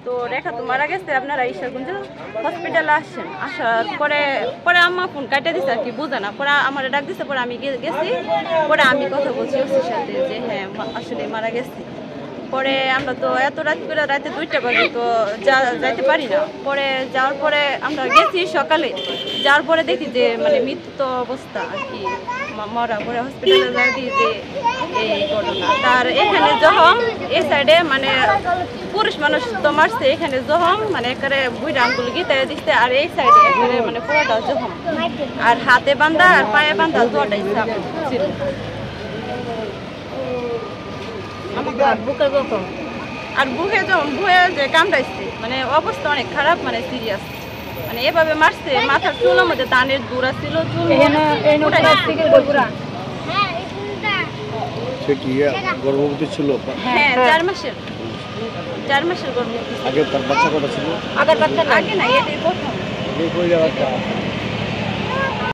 তো রেখা তো মারা গেছে, আপনারা ঈশ্বরগঞ্জ হসপিটালে আসছেন। আসার পরে পরে আম্মা ফোন কাটে দিছে আর কি, বুঝে না। পরে আমার ডাক দিছে, পরে আমি গেছি। পরে আমি কথা বলছি ওসির সাথে যে হ্যাঁ আসলে মারা গেছে। পরে আমরা তো এত রাত করে, রাতে 2টা বাজে তো যাইতে পারি না। পরে যাওয়ার পরে আমরা গেছি সকালে, যাওয়ার পরে দেখি যে মানে মৃত্যু অবস্থা আর কি, মরা। পরে হসপিটালে যাই দিই যে এই ঘটনা। তার এখানে যখন এই সাইডে মানে পুরুষ মানুষ তো মারছে, এখানে যখন মানে একেবারে বুড়ি আঙ্গুল গিয়ে দিচ্ছে, আর এই সাইডে এখানে মানে পুরোটা যখন, আর হাতে বান্ধা আর পায়ে বান্ধা দুটাই চাপ ছিল। আর বুকে যে কামড়াইছে, মানে অবস্থা অনেক খারাপ, মানে সিরিয়াস। মানে এভাবে মারছে, মাথার চুলের মধ্যে দানের দুরা ছিল, চুল গর্ভবতী ছিল। হ্যাঁ 4 মাসের গর্ভবতী। আগে তার বাচ্চা কটা ছিল? আগে না, এটাই প্রথম।